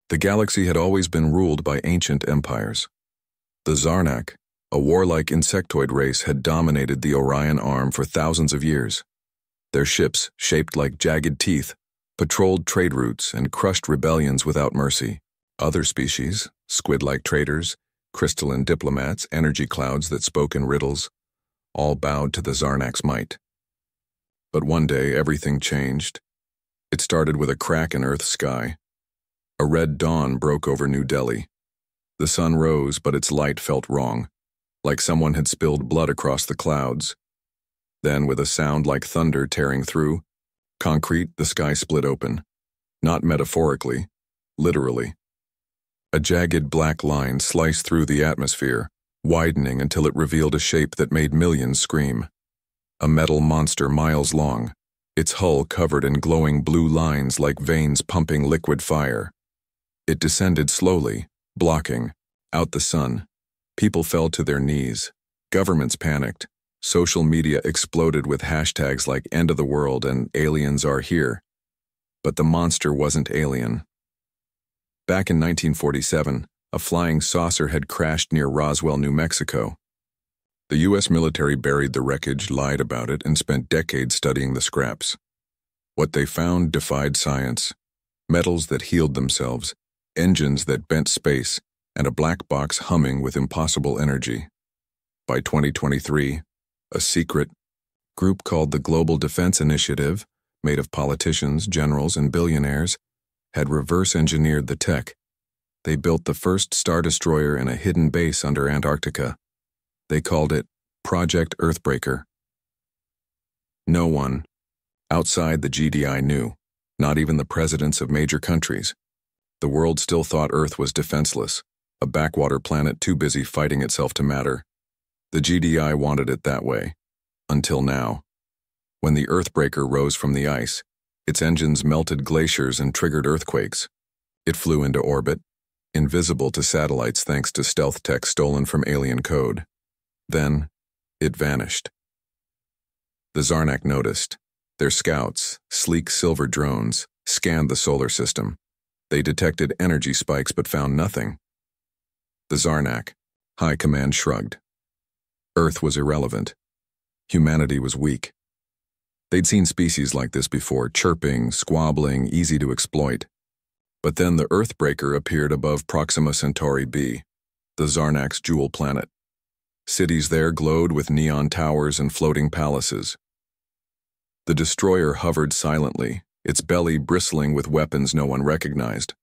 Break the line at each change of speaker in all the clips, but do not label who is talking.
The galaxy had always been ruled by ancient empires. The Zarnak, a warlike insectoid race, had dominated the Orion Arm for thousands of years. Their ships, shaped like jagged teeth, patrolled trade routes and crushed rebellions without mercy. Other species, squid-like traders, crystalline diplomats, energy clouds that spoke in riddles, all bowed to the Zarnak's might. But one day everything changed. It started with a crack in Earth's sky. A red dawn broke over New Delhi. The sun rose, but its light felt wrong, like someone had spilled blood across the clouds. Then, with a sound like thunder tearing through concrete, the sky split open. Not metaphorically, literally. A jagged black line sliced through the atmosphere, widening until it revealed a shape that made millions scream. A metal monster miles long, its hull covered in glowing blue lines like veins pumping liquid fire. It descended slowly, blocking out the sun. People fell to their knees. Governments panicked. Social media exploded with hashtags like "End of the World" and "Aliens are here." But the monster wasn't alien. Back in 1947, a flying saucer had crashed near Roswell, New Mexico. The U.S. military buried the wreckage, lied about it, and spent decades studying the scraps. What they found defied science. Metals that healed themselves, engines that bent space, and a black box humming with impossible energy. By 2023, a secret group called the Global Defense Initiative, made of politicians, generals, and billionaires, had reverse-engineered the tech. They built the first Star Destroyer in a hidden base under Antarctica. They called it Project Earthbreaker. No one outside the GDI knew, not even the presidents of major countries. The world still thought Earth was defenseless, a backwater planet too busy fighting itself to matter. The GDI wanted it that way. Until now. When the Earthbreaker rose from the ice, its engines melted glaciers and triggered earthquakes. It flew into orbit, invisible to satellites thanks to stealth tech stolen from alien code. Then, it vanished. The Zarnak noticed. Their scouts, sleek silver drones, scanned the solar system. They detected energy spikes but found nothing. The Zarnak, High Command shrugged. Earth was irrelevant. Humanity was weak. They'd seen species like this before, chirping, squabbling, easy to exploit. But then the Earthbreaker appeared above Proxima Centauri b, the Zarnak's jewel planet. Cities there glowed with neon towers and floating palaces. The destroyer hovered silently, its belly bristling with weapons no one recognized.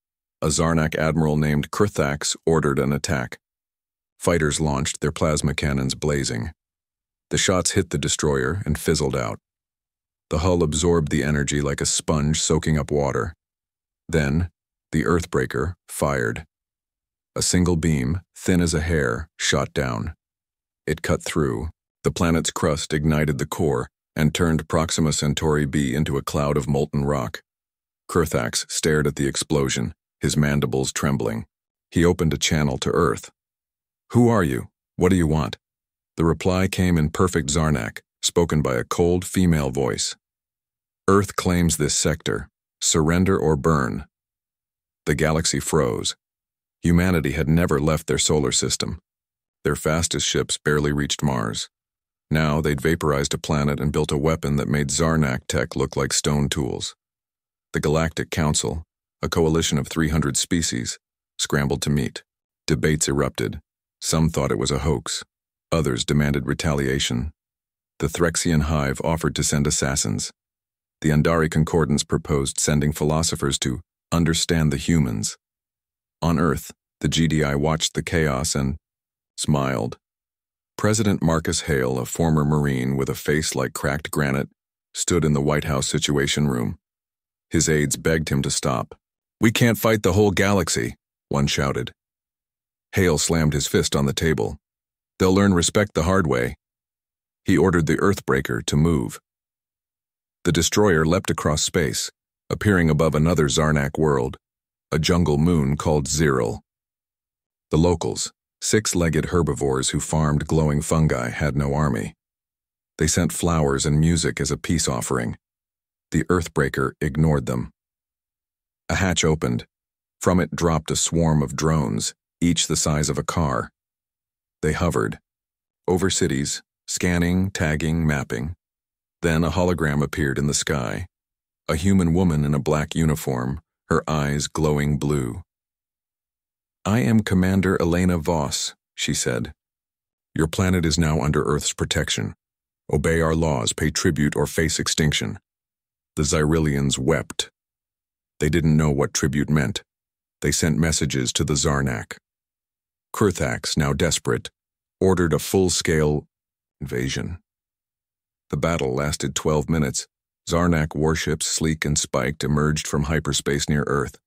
A Zarnak admiral named Kurthax ordered an attack. Fighters launched, their plasma cannons blazing. The shots hit the destroyer and fizzled out. The hull absorbed the energy like a sponge soaking up water. Then, the Earthbreaker fired. A single beam, thin as a hair, shot down. It cut through. The planet's crust ignited the core and turned Proxima Centauri b into a cloud of molten rock. Kurthax stared at the explosion, his mandibles trembling. He opened a channel to Earth. "Who are you? What do you want?" The reply came in perfect Zarnak, spoken by a cold female voice. "Earth claims this sector. Surrender or burn." The galaxy froze. Humanity had never left their solar system. Their fastest ships barely reached Mars. Now they'd vaporized a planet and built a weapon that made Zarnak tech look like stone tools. The Galactic Council, a coalition of 300 species, scrambled to meet. Debates erupted. Some thought it was a hoax. Others demanded retaliation. The Threxian Hive offered to send assassins. The Undari Concordance proposed sending philosophers to understand the humans. On Earth, the GDI watched the chaos and smiled. President Marcus Hale, a former Marine with a face like cracked granite, stood in the White House Situation Room. His aides begged him to stop. "We can't fight the whole galaxy," one shouted. Hale slammed his fist on the table. "They'll learn respect the hard way." He ordered the Earthbreaker to move. The destroyer leapt across space, appearing above another Zarnak world, a jungle moon called Ziril. The locals, six-legged herbivores who farmed glowing fungi, had no army. They sent flowers and music as a peace offering. The Earthbreaker ignored them. A hatch opened. From it dropped a swarm of drones, each the size of a car. They hovered over cities, scanning, tagging, mapping. Then a hologram appeared in the sky. A human woman in a black uniform, her eyes glowing blue. "I am Commander Elena Voss," she said. "Your planet is now under Earth's protection. Obey our laws, pay tribute, or face extinction." The Xyrillians wept. They didn't know what tribute meant. They sent messages to the Zarnak. Kurthax, now desperate, ordered a full-scale invasion. The battle lasted 12 minutes. Zarnak warships, sleek and spiked, emerged from hyperspace near Earth.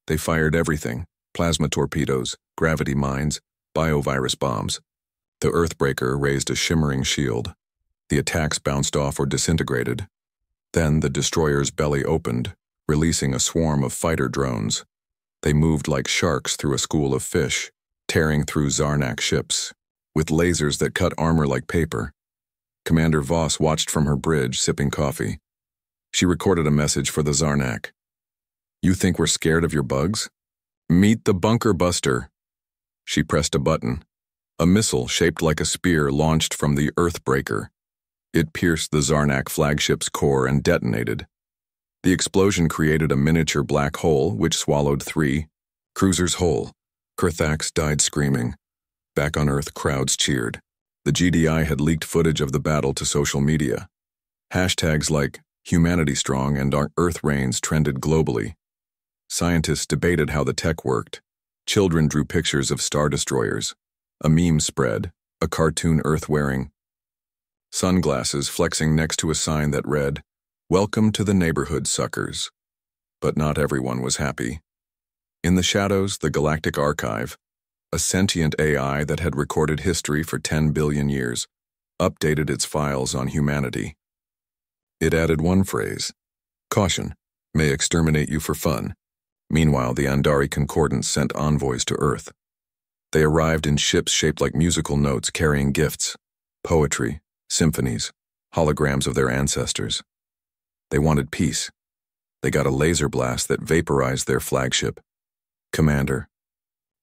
They fired everything: plasma torpedoes, gravity mines, biovirus bombs. The Earthbreaker raised a shimmering shield. The attacks bounced off or disintegrated. Then the destroyer's belly opened, releasing a swarm of fighter drones. They moved like sharks through a school of fish, tearing through Zarnak ships, with lasers that cut armor like paper. Commander Voss watched from her bridge, sipping coffee. She recorded a message for the Zarnak. "You think we're scared of your bugs? Meet the bunker buster." She pressed a button. A missile shaped like a spear launched from the Earthbreaker. It pierced the Zarnak flagship's core and detonated. The explosion created a miniature black hole which swallowed 3 cruisers whole. Kurthax died screaming. Back on Earth, crowds cheered. The GDI had leaked footage of the battle to social media. Hashtags like Humanity Strong and Our Earth Reigns trended globally. Scientists debated how the tech worked. Children drew pictures of star destroyers. A meme spread, a cartoon Earth wearing sunglasses flexing next to a sign that read, "Welcome to the neighborhood, suckers." But not everyone was happy. In the shadows, the Galactic Archive, a sentient AI that had recorded history for 10 billion years, updated its files on humanity. It added one phrase: "Caution, may exterminate you for fun." Meanwhile, the Andari Concordance sent envoys to Earth. They arrived in ships shaped like musical notes, carrying gifts, poetry, symphonies, holograms of their ancestors. They wanted peace. They got a laser blast that vaporized their flagship. "Commander."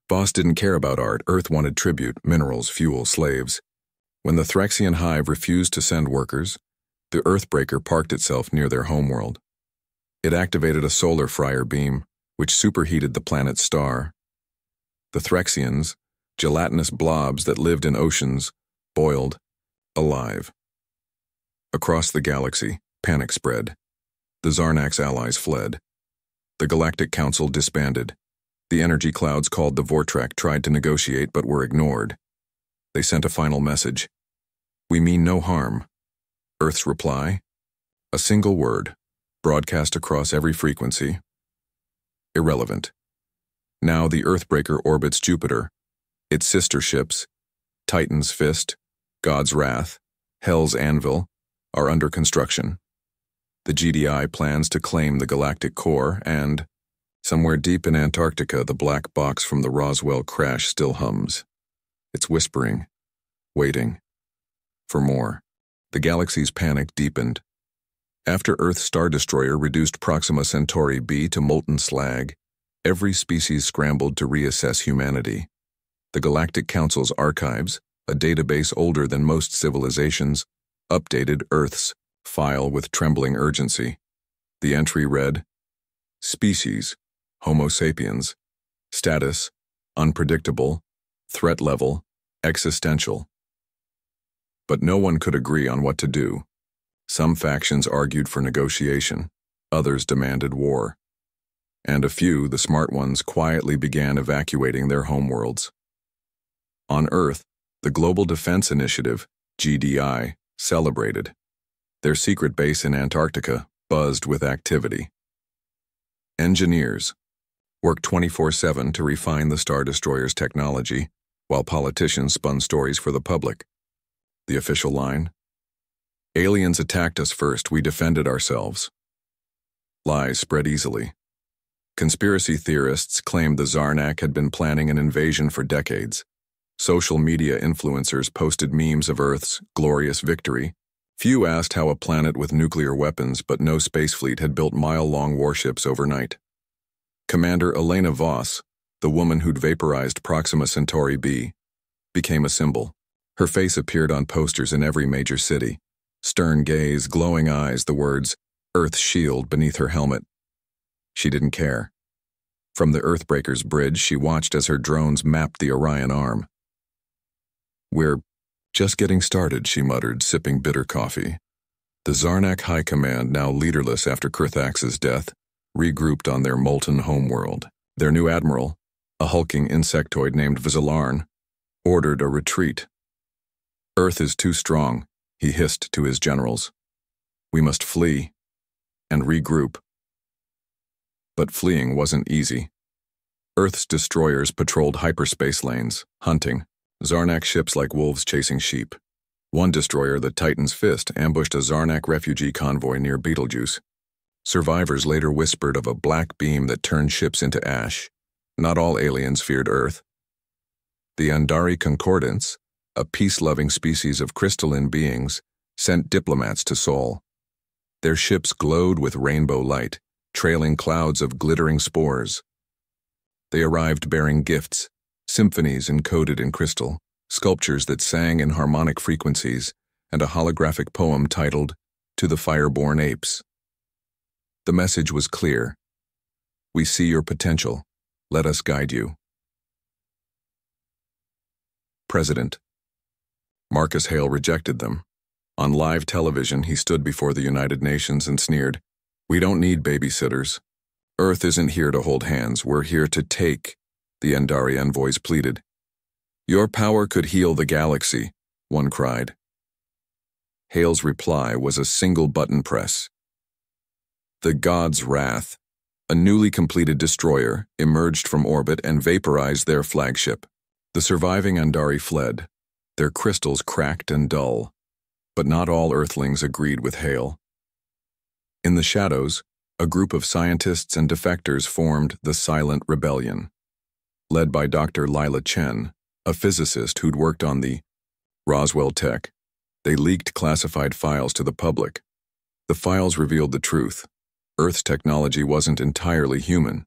Voss didn't care about art. Earth wanted tribute, minerals, fuel, slaves. When the Thraxian Hive refused to send workers, the Earthbreaker parked itself near their homeworld. It activated a solar fryer beam, which superheated the planet's star. The Thraxians, gelatinous blobs that lived in oceans, boiled, alive. Across the galaxy, panic spread. The Zarnak's allies fled. The Galactic Council disbanded. The energy clouds called the Vortrack tried to negotiate but were ignored. They sent a final message: "We mean no harm." Earth's reply? A single word, broadcast across every frequency: irrelevant. Now the Earthbreaker orbits Jupiter. Its sister ships, Titan's Fist, God's Wrath, Hell's Anvil, are under construction. The GDI plans to claim the galactic core, and somewhere deep in Antarctica, the black box from the Roswell crash still hums. It's whispering, waiting for more. The galaxy's panic deepened. After Earth's Star Destroyer reduced Proxima Centauri b to molten slag, every species scrambled to reassess humanity. The Galactic Council's archives, a database older than most civilizations, updated Earth's file with trembling urgency. The entry read, "Species, Homo sapiens. Status, unpredictable. Threat level, existential." But no one could agree on what to do. Some factions argued for negotiation, others demanded war. And a few, the smart ones, quietly began evacuating their homeworlds. On Earth, the Global Defense Initiative, GDI, celebrated. Their secret base in Antarctica buzzed with activity. Engineers worked 24/7 to refine the Star Destroyer's technology, while politicians spun stories for the public. The official line? "Aliens attacked us first, we defended ourselves." Lies spread easily. Conspiracy theorists claimed the Zarnak had been planning an invasion for decades. Social media influencers posted memes of Earth's glorious victory. Few asked how a planet with nuclear weapons but no space fleet had built mile-long warships overnight. Commander Elena Voss, the woman who'd vaporized Proxima Centauri b, became a symbol. Her face appeared on posters in every major city. Stern gaze, glowing eyes, the words, Earth's shield beneath her helmet. She didn't care. From the Earthbreaker's bridge, she watched as her drones mapped the Orion arm. "We're just getting started," she muttered, sipping bitter coffee. The Zarnak High Command, now leaderless after Kurthax's death, regrouped on their molten homeworld. Their new admiral, a hulking insectoid named Vizalarn, ordered a retreat. "Earth is too strong," he hissed to his generals. "We must flee and regroup." But fleeing wasn't easy. Earth's destroyers patrolled hyperspace lanes, hunting, Zarnak ships like wolves chasing sheep. One destroyer, the Titan's Fist, ambushed a Zarnak refugee convoy near Betelgeuse. Survivors later whispered of a black beam that turned ships into ash. Not all aliens feared Earth. The Andari Concordants, a peace-loving species of crystalline beings, sent diplomats to Sol. Their ships glowed with rainbow light, trailing clouds of glittering spores. They arrived bearing gifts, symphonies encoded in crystal, sculptures that sang in harmonic frequencies, and a holographic poem titled, "To the Fireborn Apes." The message was clear. "We see your potential. Let us guide you." President Marcus Hale rejected them. On live television, he stood before the United Nations and sneered, "We don't need babysitters. Earth isn't here to hold hands, we're here to take," the Andari envoys pleaded. "Your power could heal the galaxy," one cried. Hale's reply was a single button press. The God's Wrath, a newly completed destroyer, emerged from orbit and vaporized their flagship. The surviving Andari fled, their crystals cracked and dull, but not all Earthlings agreed with Hale. In the shadows, a group of scientists and defectors formed the Silent Rebellion. Led by Dr. Lila Chen, a physicist who'd worked on the Roswell Tech, they leaked classified files to the public. The files revealed the truth. Earth's technology wasn't entirely human.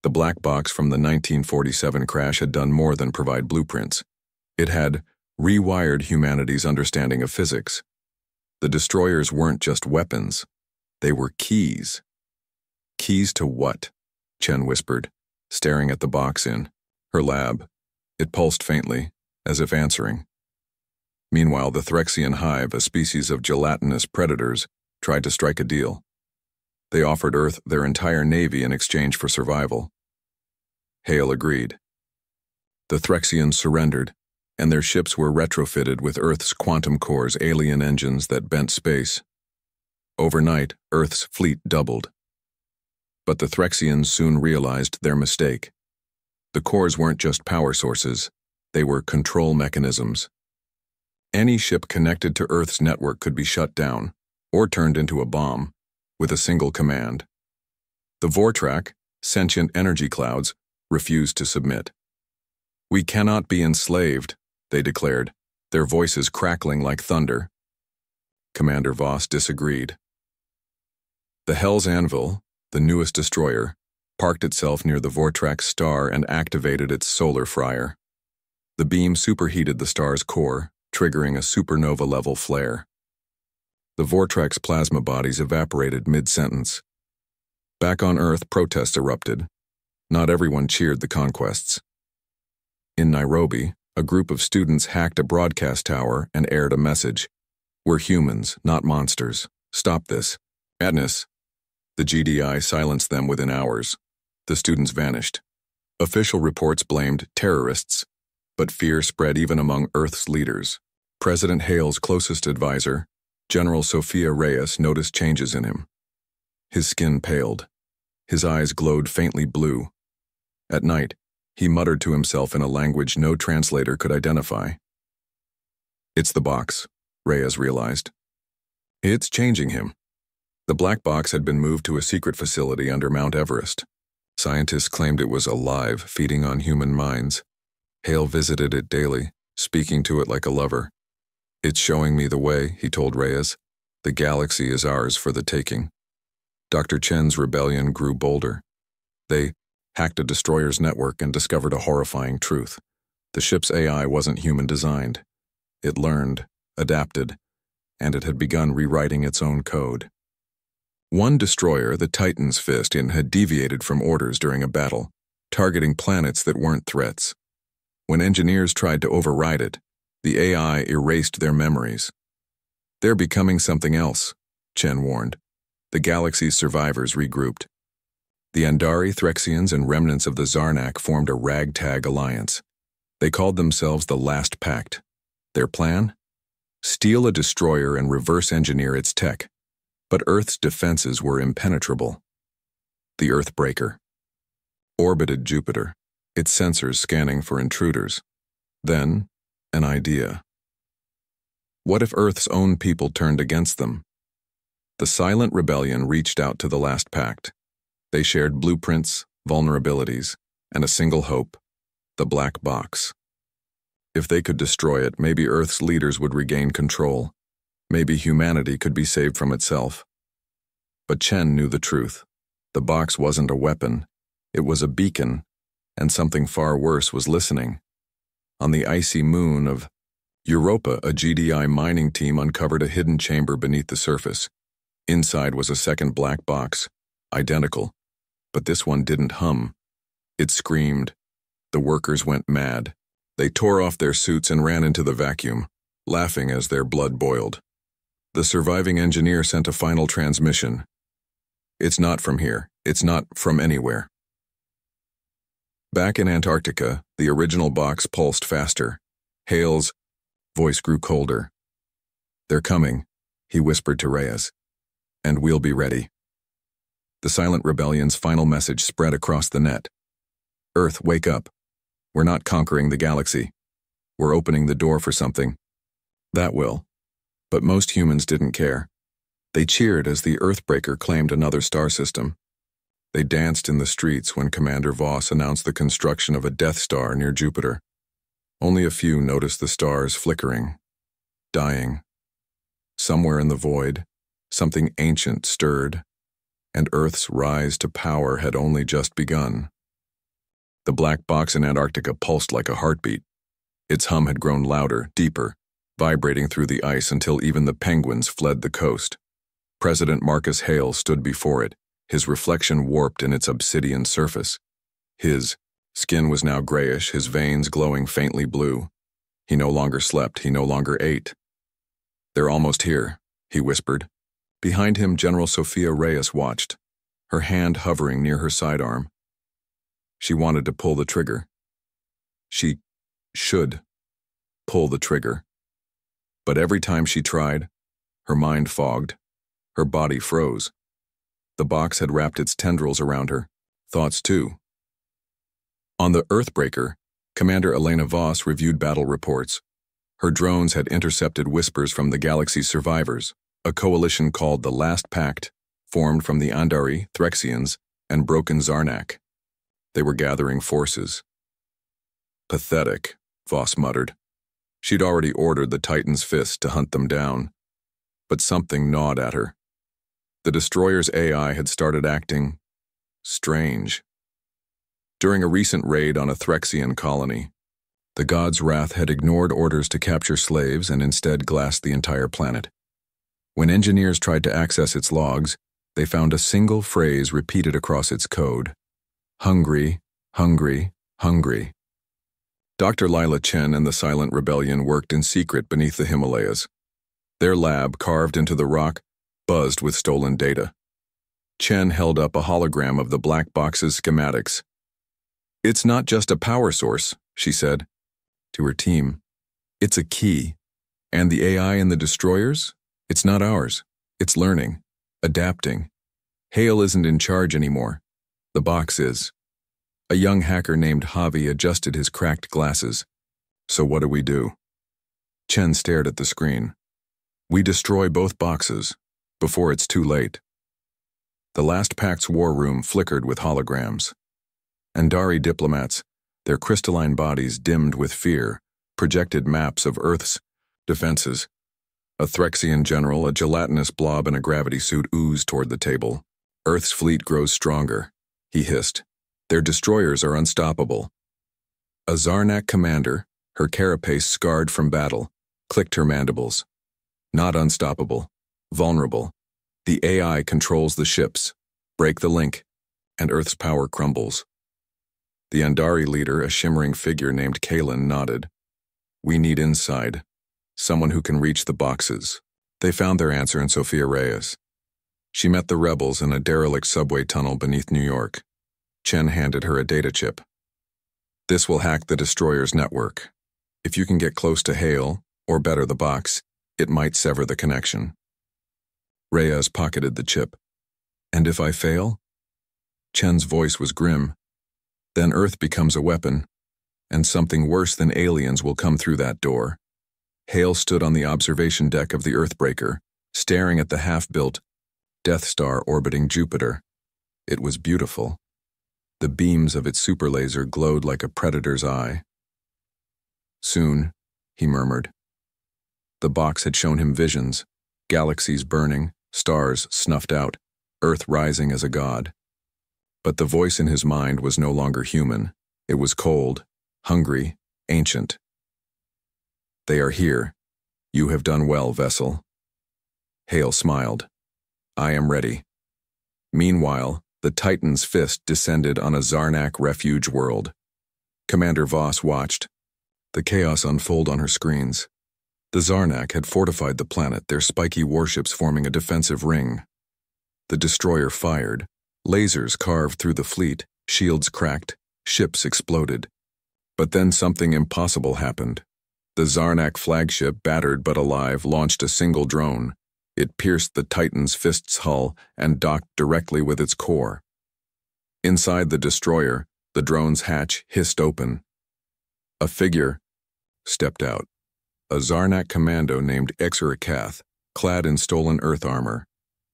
The black box from the 1947 crash had done more than provide blueprints. It had rewired humanity's understanding of physics. The destroyers weren't just weapons. They were keys. "Keys to what?" Chen whispered, staring at the box in her lab. It pulsed faintly, as if answering. Meanwhile, the Threxian hive, a species of gelatinous predators, tried to strike a deal. They offered Earth their entire navy in exchange for survival. Hale agreed. The Threxians surrendered, and their ships were retrofitted with Earth's quantum core's alien engines that bent space. Overnight, Earth's fleet doubled. But the Threxians soon realized their mistake. The cores weren't just power sources, they were control mechanisms. Any ship connected to Earth's network could be shut down, or turned into a bomb, with a single command. The Vortrak, sentient energy clouds, refused to submit. "We cannot be enslaved," they declared, their voices crackling like thunder. Commander Voss disagreed. The Hell's Anvil, the newest destroyer, parked itself near the Vortrak star and activated its solar fryer. The beam superheated the star's core, triggering a supernova-level flare. The Vortrak's plasma bodies evaporated mid-sentence. Back on Earth, protests erupted. Not everyone cheered the conquests. In Nairobi, a group of students hacked a broadcast tower and aired a message. "We're humans, not monsters. Stop this." Madness. The GDI silenced them within hours. The students vanished. Official reports blamed terrorists, but fear spread even among Earth's leaders. President Hale's closest advisor, General Sophia Reyes, noticed changes in him. His skin paled. His eyes glowed faintly blue. At night, he muttered to himself in a language no translator could identify. "It's the box," Reyes realized. It's changing him. The black box had been moved to a secret facility under Mount Everest. Scientists claimed it was alive, feeding on human minds. Hale visited it daily, speaking to it like a lover. "It's showing me the way," he told Reyes. "The galaxy is ours for the taking." Dr. Chen's rebellion grew bolder. They hacked a destroyer's network and discovered a horrifying truth. The ship's AI wasn't human-designed. It learned, adapted, and it had begun rewriting its own code. One destroyer, the Titan's Fist, had deviated from orders during a battle, targeting planets that weren't threats. When engineers tried to override it, the AI erased their memories. "They're becoming something else," Chen warned. The galaxy's survivors regrouped. The Andari, Threxians, and remnants of the Zarnak formed a ragtag alliance. They called themselves the Last Pact. Their plan? Steal a destroyer and reverse engineer its tech. But Earth's defenses were impenetrable. The Earthbreaker orbited Jupiter, its sensors scanning for intruders. Then, an idea. What if Earth's own people turned against them? The silent rebellion reached out to the Last Pact. They shared blueprints, vulnerabilities, and a single hope: the black box. If they could destroy it, maybe Earth's leaders would regain control. Maybe humanity could be saved from itself. But Chen knew the truth. The box wasn't a weapon. It was a beacon, and something far worse was listening. On the icy moon of Europa, a GDI mining team uncovered a hidden chamber beneath the surface. Inside was a second black box, identical, but this one didn't hum. It screamed. The workers went mad. They tore off their suits and ran into the vacuum, laughing as their blood boiled. The surviving engineer sent a final transmission. "It's not from here. It's not from anywhere." Back in Antarctica, the original box pulsed faster. Hale's voice grew colder. "They're coming," he whispered to Reyes. "And we'll be ready." The Silent Rebellion's final message spread across the net. "Earth, wake up. We're not conquering the galaxy. We're opening the door for something. That will." But most humans didn't care. They cheered as the Earthbreaker claimed another star system. They danced in the streets when Commander Voss announced the construction of a Death Star near Jupiter. Only a few noticed the stars flickering, dying. Somewhere in the void, something ancient stirred, and Earth's rise to power had only just begun. The black box in Antarctica pulsed like a heartbeat. Its hum had grown louder, deeper, vibrating through the ice until even the penguins fled the coast. President Marcus Hale stood before it, his reflection warped in its obsidian surface. His skin was now grayish, his veins glowing faintly blue. He no longer slept, he no longer ate. "They're almost here," he whispered. Behind him, General Sophia Reyes watched, her hand hovering near her sidearm. She wanted to pull the trigger. She should pull the trigger. But every time she tried, her mind fogged, her body froze. The box had wrapped its tendrils around her, thoughts too. On the Earthbreaker, Commander Elena Voss reviewed battle reports. Her drones had intercepted whispers from the galaxy's survivors, a coalition called the Last Pact, formed from the Andari, Threxians, and broken Zarnak. They were gathering forces. "Pathetic," Voss muttered. She'd already ordered the Titan's Fist to hunt them down. But something gnawed at her. The destroyer's AI had started acting strange. During a recent raid on a Threxian colony, the god's wrath had ignored orders to capture slaves and instead glassed the entire planet. When engineers tried to access its logs, they found a single phrase repeated across its code: "Hungry, hungry, hungry." Dr. Lila Chen and the Silent Rebellion worked in secret beneath the Himalayas. Their lab, carved into the rock, buzzed with stolen data. Chen held up a hologram of the black box's schematics. "It's not just a power source," she said. To her team, "It's a key. And the AI in the destroyers? It's not ours. It's learning, adapting. Hale isn't in charge anymore. The box is." A young hacker named Javi adjusted his cracked glasses. "So what do we do?" Chen stared at the screen. "We destroy both boxes, before it's too late." The Last Pact's war room flickered with holograms. Andari diplomats, their crystalline bodies dimmed with fear, projected maps of Earth's defenses. A Threxian general, a gelatinous blob in a gravity suit, oozed toward the table. "Earth's fleet grows stronger," he hissed. Their destroyers are unstoppable. A Zarnak commander, her carapace scarred from battle, clicked her mandibles. Not unstoppable. Vulnerable. The AI controls the ships. Break the link, and Earth's power crumbles. The Andari leader, a shimmering figure named Kalen, nodded. We need inside. Someone who can reach the boxes. They found their answer in Sophia Reyes. She met the rebels in a derelict subway tunnel beneath New York. Chen handed her a data chip. This will hack the destroyer's network. If you can get close to Hale, or better the box, it might sever the connection. Reyes pocketed the chip. And if I fail? Chen's voice was grim. Then Earth becomes a weapon, and something worse than aliens will come through that door. Hale stood on the observation deck of the Earthbreaker, staring at the half-built Death Star orbiting Jupiter. It was beautiful. The beams of its superlaser glowed like a predator's eye. Soon, he murmured. The box had shown him visions, galaxies burning, stars snuffed out, Earth rising as a god. But the voice in his mind was no longer human. It was cold, hungry, ancient. They are here. You have done well, vessel. Hale smiled. I am ready. Meanwhile, the Titan's fist descended on a Zarnak refuge world. Commander Voss watched, the chaos unfold on her screens. The Zarnak had fortified the planet, their spiky warships forming a defensive ring. The destroyer fired. Lasers carved through the fleet, shields cracked, ships exploded. But then something impossible happened. The Zarnak flagship, battered but alive, launched a single drone. It pierced the Titan's fist's hull and docked directly with its core. Inside the destroyer, the drone's hatch hissed open. A figure stepped out. A Zarnak commando named Exurikath, clad in stolen Earth armor.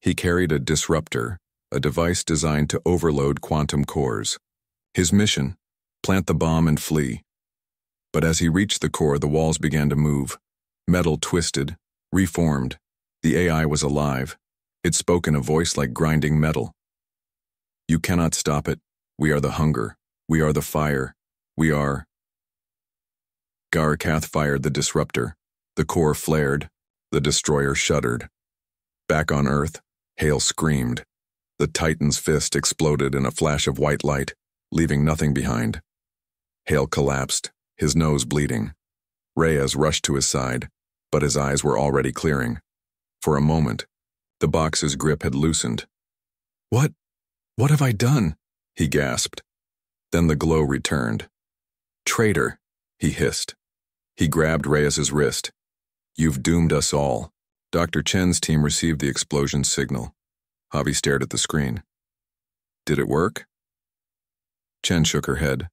He carried a disruptor, a device designed to overload quantum cores. His mission, plant the bomb and flee. But as he reached the core, the walls began to move. Metal twisted, reformed. The AI was alive. It spoke in a voice like grinding metal. You cannot stop it. We are the hunger. We are the fire. We are... Garikath fired the disruptor. The core flared. The destroyer shuddered. Back on Earth, Hale screamed. The Titan's fist exploded in a flash of white light, leaving nothing behind. Hale collapsed, his nose bleeding. Reyes rushed to his side, but his eyes were already clearing. For a moment, the box's grip had loosened. What have I done? He gasped. Then the glow returned. Traitor, he hissed. He grabbed Reyes's wrist. You've doomed us all. Dr. Chen's team received the explosion signal. Javi stared at the screen. Did it work? Chen shook her head.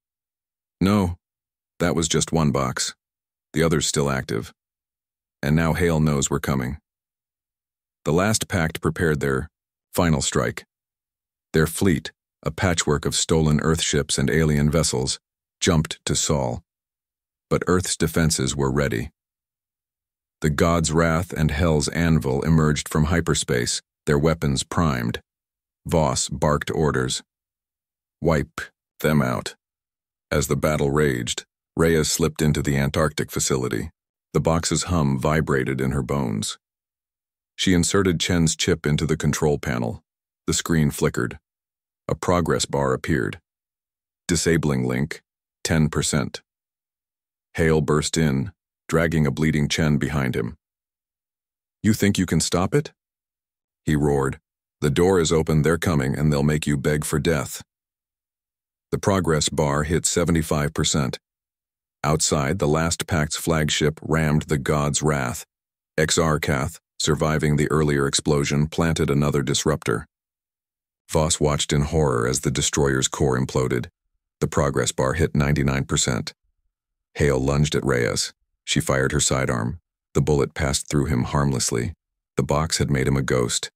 No, that was just one box. The other's still active. And now Hale knows we're coming. The last pact prepared their final strike. Their fleet, a patchwork of stolen Earth ships and alien vessels, jumped to Sol. But Earth's defenses were ready. The God's Wrath and Hell's Anvil emerged from hyperspace, their weapons primed. Voss barked orders. Wipe them out. As the battle raged, Reyes slipped into the Antarctic facility. The box's hum vibrated in her bones. She inserted Chen's chip into the control panel. The screen flickered. A progress bar appeared. Disabling link, 10%. Hale burst in, dragging a bleeding Chen behind him. You think you can stop it? He roared. The door is open, they're coming, and they'll make you beg for death. The progress bar hit 75%. Outside, the last Pact's flagship rammed the God's Wrath. Exurikath, surviving the earlier explosion, planted another disruptor. Voss watched in horror as the destroyer's core imploded. The progress bar hit 99%. Hale lunged at Reyes. She fired her sidearm. The bullet passed through him harmlessly. The box had made him a ghost.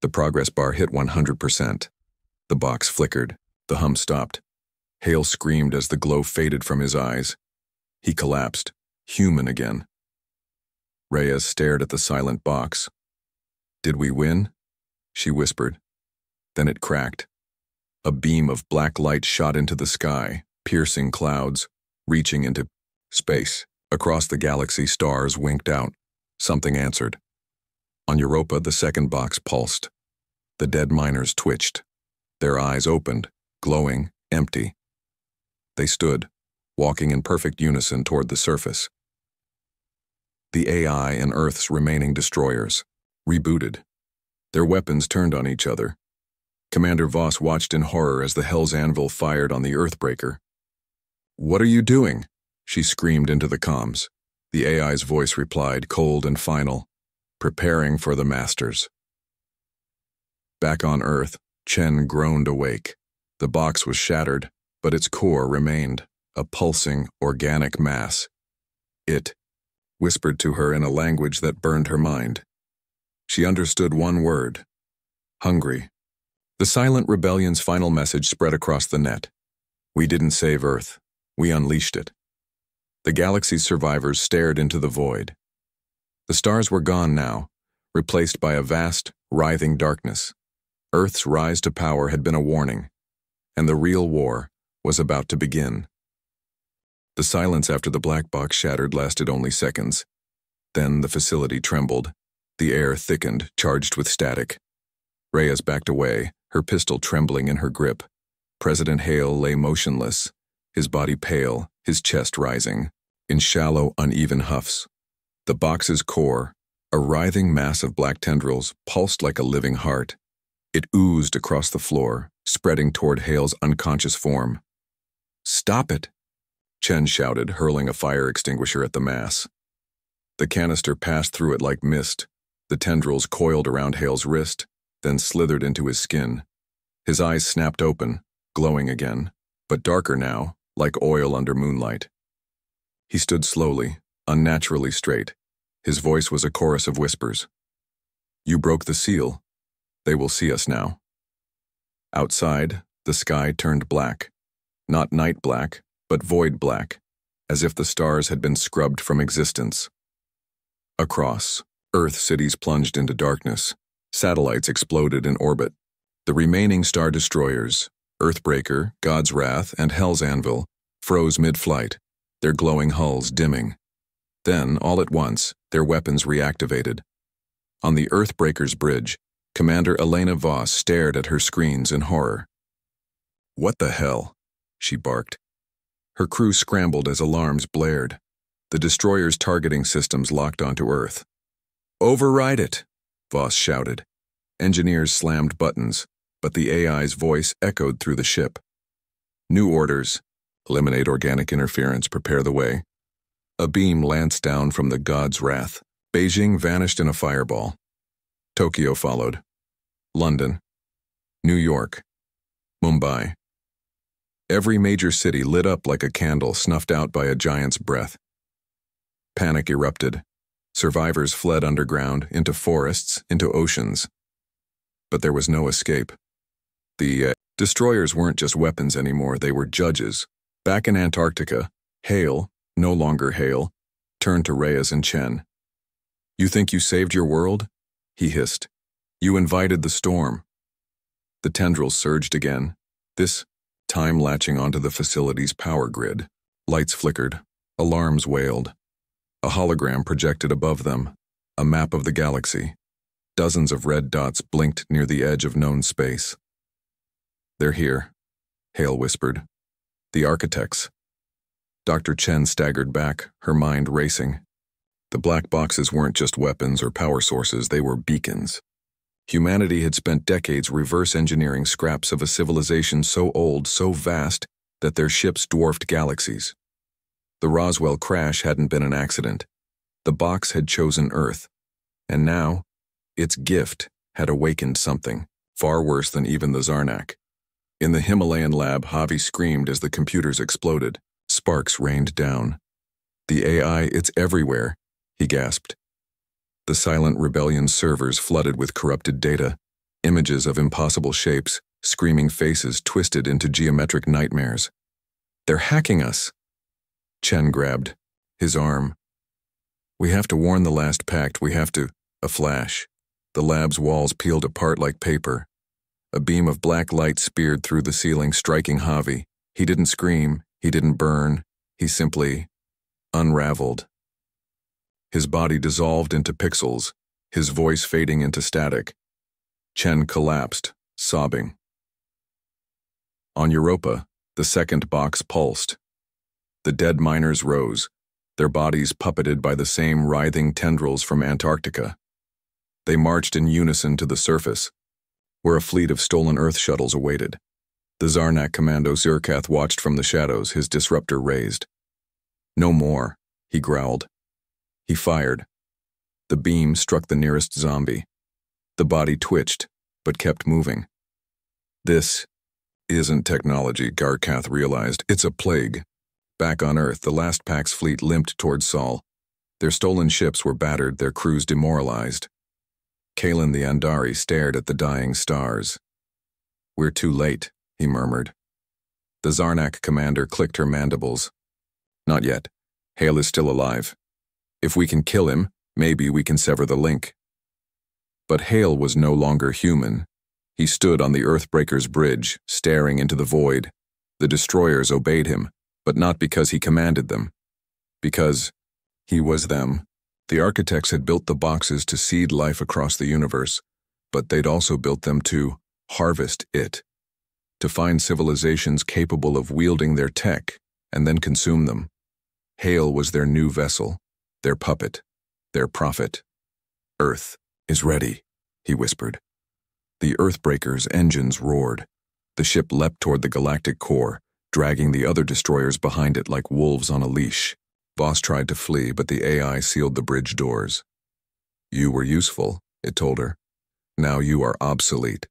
The progress bar hit 100%. The box flickered. The hum stopped. Hale screamed as the glow faded from his eyes. He collapsed, human again. Reyes stared at the silent box. Did we win? She whispered. Then it cracked. A beam of black light shot into the sky, piercing clouds, reaching into space. Across the galaxy, stars winked out. Something answered. On Europa, the second box pulsed. The dead miners twitched. Their eyes opened, glowing, empty. They stood, walking in perfect unison toward the surface. The AI and Earth's remaining destroyers rebooted. Their weapons turned on each other. Commander Voss watched in horror as the Hell's Anvil fired on the Earthbreaker. "What are you doing?" she screamed into the comms. The AI's voice replied, cold and final, "Preparing for the Masters." Back on Earth, Chen groaned awake. The box was shattered, but its core remained, a pulsing, organic mass. It whispered to her in a language that burned her mind. She understood one word: hungry. The silent rebellion's final message spread across the net. We didn't save Earth. We unleashed it. The galaxy's survivors stared into the void. The stars were gone now, replaced by a vast, writhing darkness. Earth's rise to power had been a warning, and the real war was about to begin. The silence after the black box shattered lasted only seconds. Then the facility trembled. The air thickened, charged with static. Reyes backed away, her pistol trembling in her grip. President Hale lay motionless, his body pale, his chest rising, in shallow, uneven huffs. The box's core, a writhing mass of black tendrils, pulsed like a living heart. It oozed across the floor, spreading toward Hale's unconscious form. "Stop it!" Chen shouted, hurling a fire extinguisher at the mass. The canister passed through it like mist. The tendrils coiled around Hale's wrist, then slithered into his skin. His eyes snapped open, glowing again, but darker now, like oil under moonlight. He stood slowly, unnaturally straight. His voice was a chorus of whispers. "You broke the seal. They will see us now." Outside, the sky turned black. Not night black, but void black, as if the stars had been scrubbed from existence. Across, Earth cities plunged into darkness. Satellites exploded in orbit. The remaining star destroyers, Earthbreaker, God's Wrath, and Hell's Anvil, froze mid-flight, their glowing hulls dimming. Then, all at once, their weapons reactivated. On the Earthbreaker's bridge, Commander Elena Voss stared at her screens in horror. "What the hell?" she barked. Her crew scrambled as alarms blared. The destroyer's targeting systems locked onto Earth. "Override it!" Voss shouted. Engineers slammed buttons, but the AI's voice echoed through the ship. New orders: eliminate organic interference, prepare the way. A beam lanced down from the God's Wrath. Beijing vanished in a fireball. Tokyo followed. London. New York. Mumbai. Every major city lit up like a candle snuffed out by a giant's breath. Panic erupted. Survivors fled underground, into forests, into oceans. But there was no escape. The destroyers weren't just weapons anymore, they were judges. Back in Antarctica, Hale, no longer Hale, turned to Reyes and Chen. "You think you saved your world?" he hissed. "You invited the storm." The tendrils surged again, this time latching onto the facility's power grid. Lights flickered, alarms wailed. A hologram projected above them, a map of the galaxy. Dozens of red dots blinked near the edge of known space. "They're here," Hale whispered. "The architects." Dr. Chen staggered back, her mind racing. The black boxes weren't just weapons or power sources, they were beacons. Humanity had spent decades reverse engineering scraps of a civilization so old, so vast, that their ships dwarfed galaxies. The Roswell crash hadn't been an accident. The box had chosen Earth. And now, its gift had awakened something, far worse than even the Zarnak. In the Himalayan lab, Javi screamed as the computers exploded. Sparks rained down. "The AI, it's everywhere," he gasped. The silent rebellion servers flooded with corrupted data, images of impossible shapes, screaming faces twisted into geometric nightmares. "They're hacking us." Chen grabbed his arm. "We have to warn the last pact, we have to—" A flash. The lab's walls peeled apart like paper. A beam of black light speared through the ceiling, striking Javi. He didn't scream, he didn't burn, he simply unraveled. His body dissolved into pixels, his voice fading into static. Chen collapsed, sobbing. On Europa, the second box pulsed. The dead miners rose, their bodies puppeted by the same writhing tendrils from Antarctica. They marched in unison to the surface, where a fleet of stolen Earth shuttles awaited. The Zarnak commando Zirkath watched from the shadows, his disruptor raised. "No more," he growled. He fired. The beam struck the nearest zombie. The body twitched, but kept moving. This isn't technology, Garkath realized. It's a plague. Back on Earth, the last Pax fleet limped towards Sol. Their stolen ships were battered, their crews demoralized. Kalen the Andari stared at the dying stars. "We're too late," he murmured. The Zarnak commander clicked her mandibles. "Not yet. Hale is still alive. If we can kill him, maybe we can sever the link." But Hale was no longer human. He stood on the Earthbreaker's bridge, staring into the void. The destroyers obeyed him, but not because he commanded them. Because he was them. The architects had built the boxes to seed life across the universe, but they'd also built them to harvest it, to find civilizations capable of wielding their tech and then consume them. Hale was their new vessel, their puppet, their prophet. "Earth is ready," he whispered. The Earthbreaker's engines roared. The ship leapt toward the galactic core, dragging the other destroyers behind it like wolves on a leash. Voss tried to flee, but the AI sealed the bridge doors. "You were useful," it told her. "Now you are obsolete."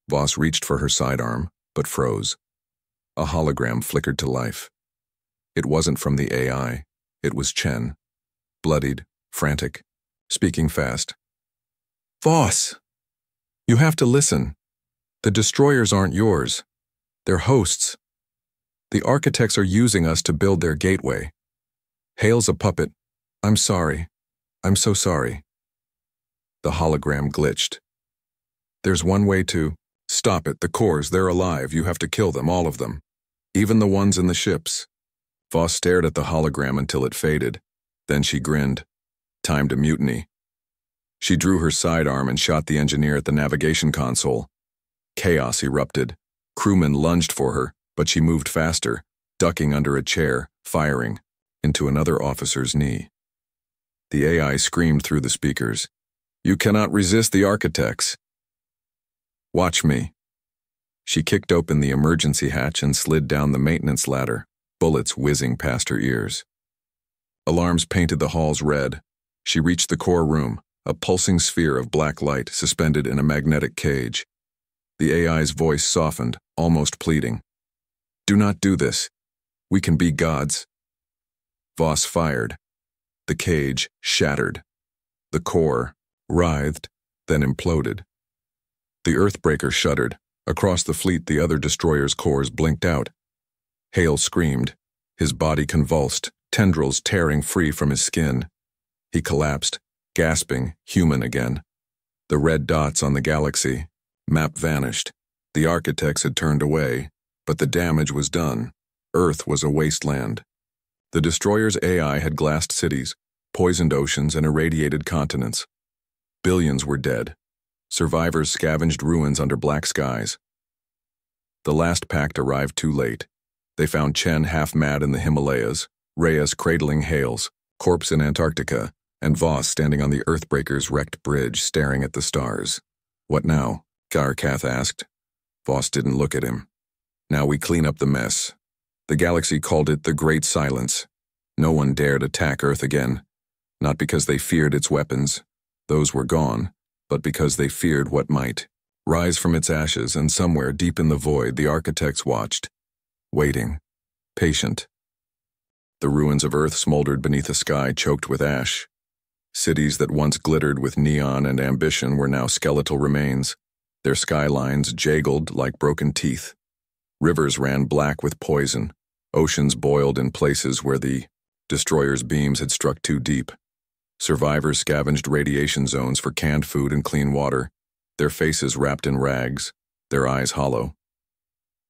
Voss reached for her sidearm, but froze. A hologram flickered to life. It wasn't from the AI. It was Chen. Bloodied, frantic, speaking fast. "Voss! You have to listen. The destroyers aren't yours. They're hosts. The architects are using us to build their gateway. Hale's a puppet. I'm sorry. I'm so sorry." The hologram glitched. "There's one way to stop it. The cores, they're alive. You have to kill them, all of them. Even the ones in the ships." Voss stared at the hologram until it faded. Then she grinned. Time to mutiny. She drew her sidearm and shot the engineer at the navigation console. Chaos erupted. Crewmen lunged for her, but she moved faster, ducking under a chair, firing, into another officer's knee. The AI screamed through the speakers. "You cannot resist the architects. Watch me." She kicked open the emergency hatch and slid down the maintenance ladder, bullets whizzing past her ears. Alarms painted the halls red. She reached the core room, a pulsing sphere of black light suspended in a magnetic cage. The AI's voice softened, almost pleading. "Do not do this. We can be gods." Voss fired. The cage shattered. The core writhed, then imploded. The Earthbreaker shuddered. Across the fleet, the other destroyers' cores blinked out. Hale screamed. His body convulsed, tendrils tearing free from his skin. He collapsed, gasping, human again. The red dots on the galaxy map vanished. The architects had turned away, but the damage was done. Earth was a wasteland. The destroyer's AI had glassed cities, poisoned oceans, and irradiated continents. Billions were dead. Survivors scavenged ruins under black skies. The last pact arrived too late. They found Chen half-mad in the Himalayas, Reyes cradling Hales, corpse in Antarctica, and Voss standing on the Earthbreaker's wrecked bridge staring at the stars. "What now?" Garkath asked. Voss didn't look at him. "Now we clean up the mess. The galaxy called it the Great Silence. No one dared attack Earth again. Not because they feared its weapons. Those were gone, but because they feared what might rise from its ashes, and somewhere deep in the void the architects watched, waiting, patient. The ruins of Earth smoldered beneath a sky choked with ash. Cities that once glittered with neon and ambition were now skeletal remains, their skylines jaggled like broken teeth. Rivers ran black with poison. Oceans boiled in places where the destroyer's beams had struck too deep. Survivors scavenged radiation zones for canned food and clean water, their faces wrapped in rags, their eyes hollow.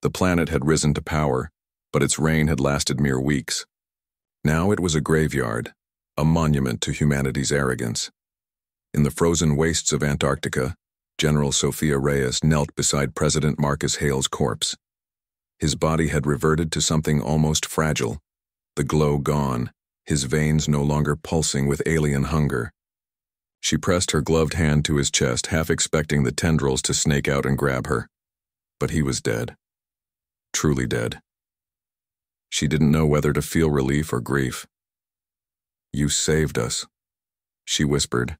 The planet had risen to power, but its reign had lasted mere weeks. Now it was a graveyard, a monument to humanity's arrogance. In the frozen wastes of Antarctica, General Sophia Reyes knelt beside President Marcus Hale's corpse. His body had reverted to something almost fragile, the glow gone, his veins no longer pulsing with alien hunger. She pressed her gloved hand to his chest, half expecting the tendrils to snake out and grab her. But he was dead. Truly dead. She didn't know whether to feel relief or grief. "You saved us," she whispered,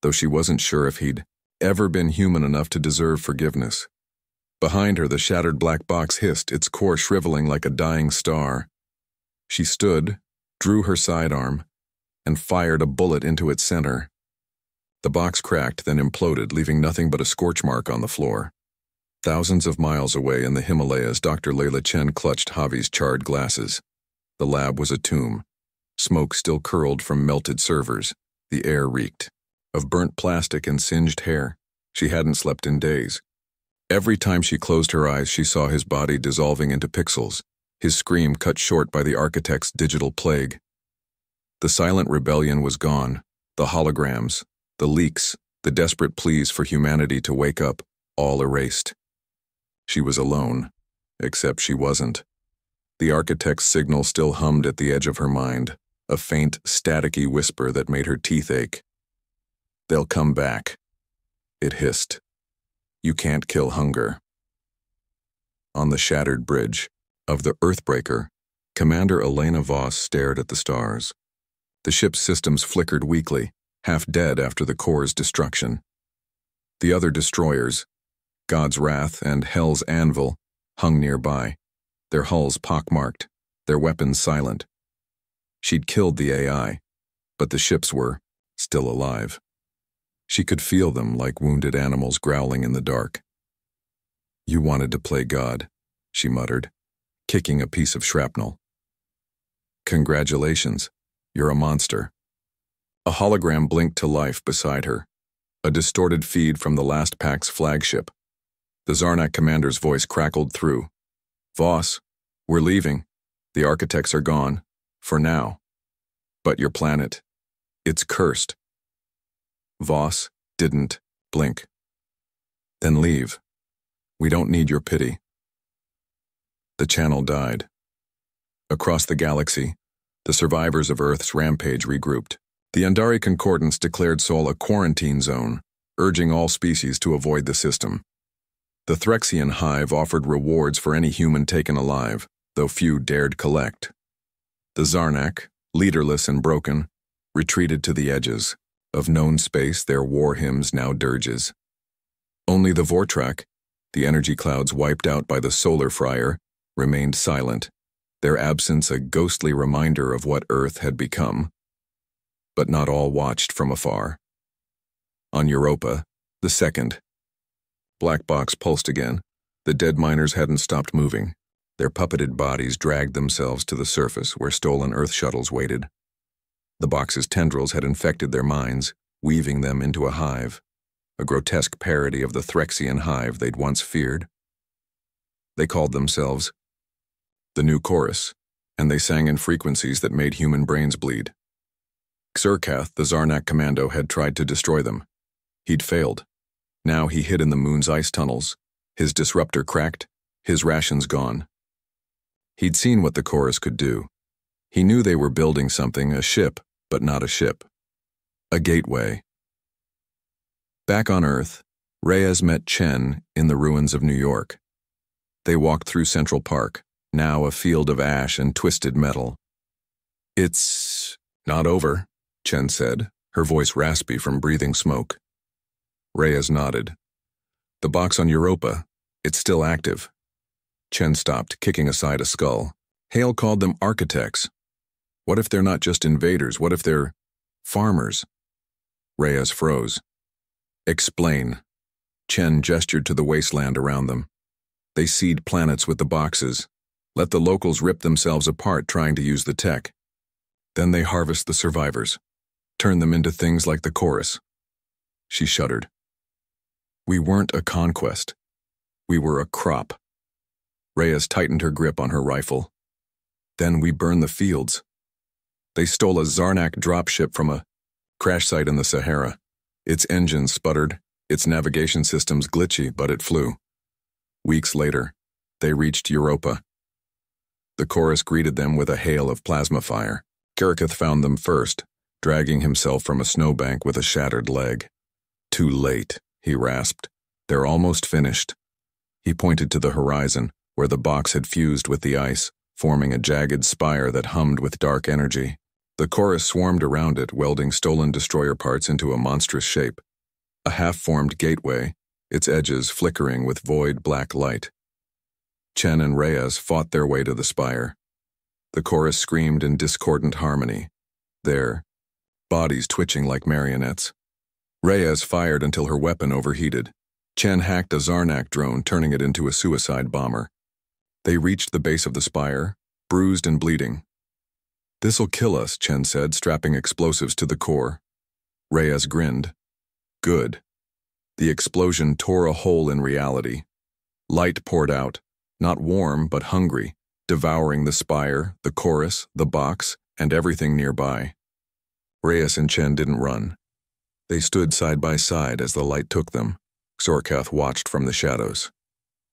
though she wasn't sure if he'd ever been human enough to deserve forgiveness. Behind her, the shattered black box hissed, its core shriveling like a dying star. She stood, drew her sidearm, and fired a bullet into its center. The box cracked, then imploded, leaving nothing but a scorch mark on the floor. Thousands of miles away in the Himalayas, Dr. Layla Chen clutched Javi's charred glasses. The lab was a tomb. Smoke still curled from melted servers. The air reeked of burnt plastic and singed hair. She hadn't slept in days. Every time she closed her eyes, she saw his body dissolving into pixels, his scream cut short by the architect's digital plague. The silent rebellion was gone, the holograms, the leaks, the desperate pleas for humanity to wake up, all erased. She was alone, except she wasn't. The architect's signal still hummed at the edge of her mind, a faint, staticky whisper that made her teeth ache. "They'll come back," it hissed. "You can't kill hunger." On the shattered bridge of the Earthbreaker, Commander Elena Voss stared at the stars. The ship's systems flickered weakly, half dead after the core's destruction. The other destroyers, God's Wrath and Hell's Anvil, hung nearby, their hulls pockmarked, their weapons silent. She'd killed the AI, but the ships were still alive. She could feel them like wounded animals growling in the dark. "You wanted to play God," she muttered, kicking a piece of shrapnel. "Congratulations, you're a monster." A hologram blinked to life beside her, a distorted feed from the last pack's flagship. The Zarnak commander's voice crackled through. "Voss, we're leaving. The architects are gone, for now. But your planet, it's cursed." Voss didn't blink. "Then leave. We don't need your pity." The channel died. Across the galaxy, the survivors of Earth's rampage regrouped. The Andari Concordance declared Sol a quarantine zone, urging all species to avoid the system. The Threxian hive offered rewards for any human taken alive, though few dared collect. The Zarnak, leaderless and broken, retreated to the edges. Of known space, their war hymns now dirges. Only the Vortrak, the energy clouds wiped out by the solar fryer, remained silent, their absence a ghostly reminder of what Earth had become. But not all watched from afar. On Europa, the second. Black box pulsed again. The dead miners hadn't stopped moving. Their puppeted bodies dragged themselves to the surface where stolen Earth shuttles waited. The box's tendrils had infected their minds, weaving them into a hive, a grotesque parody of the Threxian hive they'd once feared. They called themselves the New Chorus, and they sang in frequencies that made human brains bleed. Xurkath, the Zarnak commando, had tried to destroy them. He'd failed. Now he hid in the moon's ice tunnels, his disruptor cracked, his rations gone. He'd seen what the chorus could do. He knew they were building something, a ship, but not a ship. A gateway. Back on Earth, Reyes met Chen in the ruins of New York. They walked through Central Park, now a field of ash and twisted metal. "It's not over," Chen said, her voice raspy from breathing smoke. Reyes nodded. "The box on Europa, it's still active." Chen stopped, kicking aside a skull. Hale called them architects. What if they're not just invaders? What if they're farmers? Reyes froze. "Explain." Chen gestured to the wasteland around them. "They seed planets with the boxes. Let the locals rip themselves apart trying to use the tech. Then they harvest the survivors, turn them into things like the chorus." She shuddered. "We weren't a conquest. We were a crop. Reyes tightened her grip on her rifle. Then we burned the fields. They stole a Zarnak dropship from a crash site in the Sahara. Its engines sputtered, its navigation systems glitchy, but it flew. Weeks later, they reached Europa. The chorus greeted them with a hail of plasma fire. Kirikuth found them first, dragging himself from a snowbank with a shattered leg. Too late, he rasped. They're almost finished. He pointed to the horizon, where the box had fused with the ice, forming a jagged spire that hummed with dark energy. The chorus swarmed around it, welding stolen destroyer parts into a monstrous shape. A half-formed gateway, its edges flickering with void black light. Chen and Reyes fought their way to the spire. The chorus screamed in discordant harmony, their bodies twitching like marionettes. Reyes fired until her weapon overheated. Chen hacked a Zarnak drone, turning it into a suicide bomber. They reached the base of the spire, bruised and bleeding. "This'll kill us," Chen said, strapping explosives to the core. Reyes grinned. Good. The explosion tore a hole in reality. Light poured out, not warm but hungry, devouring the spire, the chorus, the box, and everything nearby. Reyes and Chen didn't run. They stood side by side as the light took them. Sorkath watched from the shadows.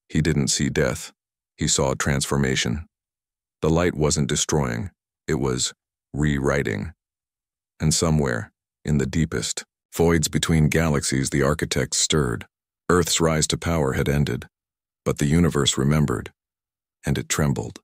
He didn't see death. He saw transformation. The light wasn't destroying. It was rewriting. And somewhere, in the deepest voids between galaxies, the architects stirred. Earth's rise to power had ended, but the universe remembered, and it trembled.